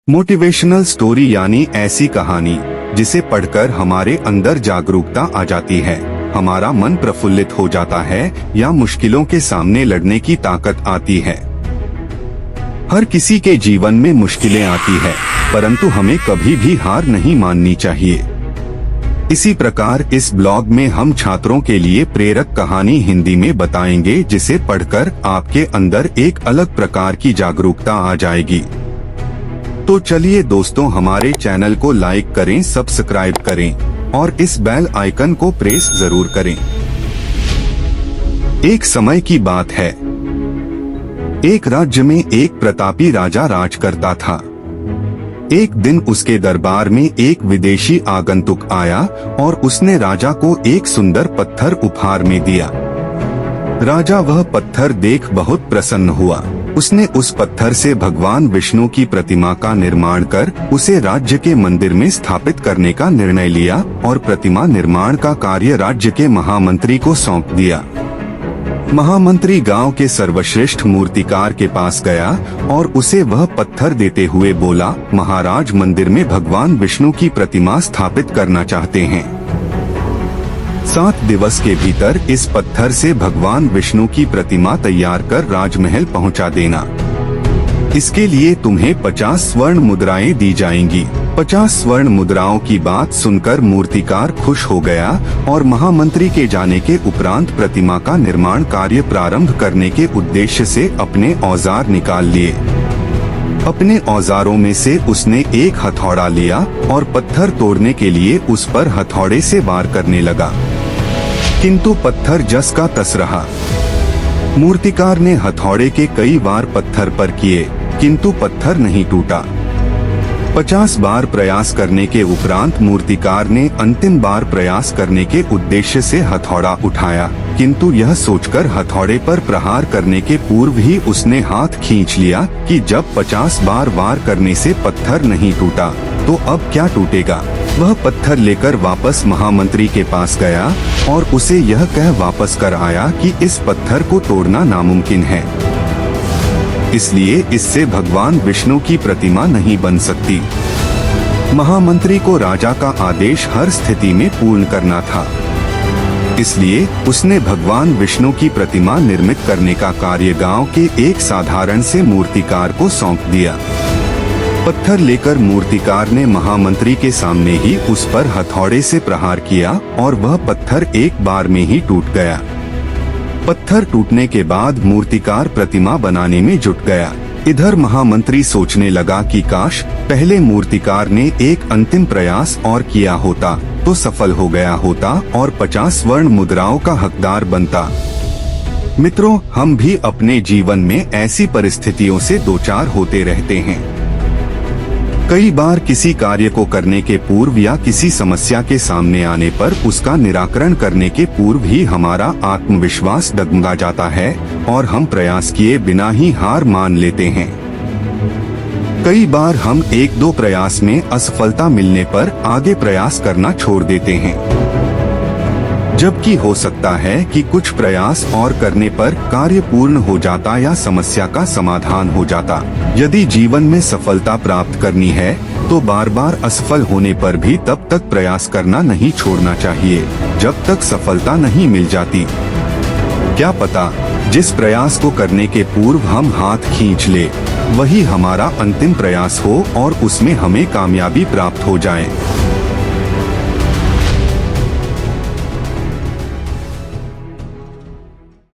Motivational story यानी ऐसी कहानी जिसे पढ़कर हमारे अंदर जागरूकता आ जाती है, हमारा मन प्रफुल्लित हो जाता है या मुश्किलों के सामने लड़ने की ताकत आती है। हर किसी के जीवन में मुश्किलें आती है, परंतु हमें कभी भी हार नहीं माननी चाहिए। इसी प्रकार इस ब्लॉग में हम छात्रों के लिए प्रेरक कहानी हिंदी में बताएंगे, जिसे पढ़कर आपके अंदर एक अलग प्रकार की जागरूकता आ जाएगी। तो चलिए दोस्तों, हमारे चैनल को लाइक करें, सब्सक्राइब करें और इस बेल आइकन को प्रेस जरूर करें। एक समय की बात है, एक राज्य में एक प्रतापी राजा राज करता था। एक दिन उसके दरबार में एक विदेशी आगंतुक आया और उसने राजा को एक सुंदर पत्थर उपहार में दिया। राजा वह पत्थर देख बहुत प्रसन्न हुआ। उसने उस पत्थर से भगवान विष्णु की प्रतिमा का निर्माण कर उसे राज्य के मंदिर में स्थापित करने का निर्णय लिया और प्रतिमा निर्माण का कार्य राज्य के महामंत्री को सौंप दिया। महामंत्री गांव के सर्वश्रेष्ठ मूर्तिकार के पास गया और उसे वह पत्थर देते हुए बोला, महाराज, मंदिर में भगवान विष्णु की प्रतिमा स्थापित करना चाहते हैं। 7 दिवस के भीतर इस पत्थर से भगवान विष्णु की प्रतिमा तैयार कर राजमहल पहुंचा देना। इसके लिए तुम्हें 50 स्वर्ण मुद्राएं दी जाएंगी। 50 स्वर्ण मुद्राओं की बात सुनकर मूर्तिकार खुश हो गया और महामंत्री के जाने के उपरांत प्रतिमा का निर्माण कार्य प्रारंभ करने के उद्देश्य से अपने औजार निकाल लिए। अपने औजारों में से उसने एक हथौड़ा लिया और पत्थर तोड़ने के लिए उस पर हथौड़े से वार करने लगा, किंतु पत्थर जस का तस रहा। मूर्तिकार ने हथौड़े के कई वार पत्थर पर किए, किंतु पत्थर नहीं टूटा। 50 बार प्रयास करने के उपरांत मूर्तिकार ने अंतिम बार प्रयास करने के उद्देश्य से हथौड़ा उठाया, किंतु यह सोचकर हथौड़े पर प्रहार करने के पूर्व ही उसने हाथ खींच लिया कि जब 50 बार वार करने से पत्थर नहीं टूटा तो अब क्या टूटेगा। वह पत्थर लेकर वापस महामंत्री के पास गया और उसे यह कह वापस कर आया कि इस पत्थर को तोड़ना नामुमकिन है, इसलिए इससे भगवान विष्णु की प्रतिमा नहीं बन सकती। महामंत्री को राजा का आदेश हर स्थिति में पूर्ण करना था, इसलिए उसने भगवान विष्णु की प्रतिमा निर्मित करने का कार्य गांव के एक साधारण से मूर्तिकार को सौंप दिया। पत्थर लेकर मूर्तिकार ने महामंत्री के सामने ही उस पर हथौड़े से प्रहार किया और वह पत्थर एक बार में ही टूट गया। पत्थर टूटने के बाद मूर्तिकार प्रतिमा बनाने में जुट गया। इधर महामंत्री सोचने लगा कि काश पहले मूर्तिकार ने एक अंतिम प्रयास और किया होता तो सफल हो गया होता और 50 स्वर्ण मुद्राओं का हकदार बनता। मित्रों, हम भी अपने जीवन में ऐसी परिस्थितियों से दो चार होते रहते हैं। कई बार किसी कार्य को करने के पूर्व या किसी समस्या के सामने आने पर उसका निराकरण करने के पूर्व ही हमारा आत्मविश्वास डगमगा जाता है और हम प्रयास किए बिना ही हार मान लेते हैं। कई बार हम 1-2 प्रयास में असफलता मिलने पर आगे प्रयास करना छोड़ देते हैं, जबकि हो सकता है कि कुछ प्रयास और करने पर कार्य पूर्ण हो जाता या समस्या का समाधान हो जाता। यदि जीवन में सफलता प्राप्त करनी है तो बार बार असफल होने पर भी तब तक प्रयास करना नहीं छोड़ना चाहिए जब तक सफलता नहीं मिल जाती। क्या पता जिस प्रयास को करने के पूर्व हम हाथ खींच ले वही हमारा अंतिम प्रयास हो और उसमें हमें कामयाबी प्राप्त हो जाए।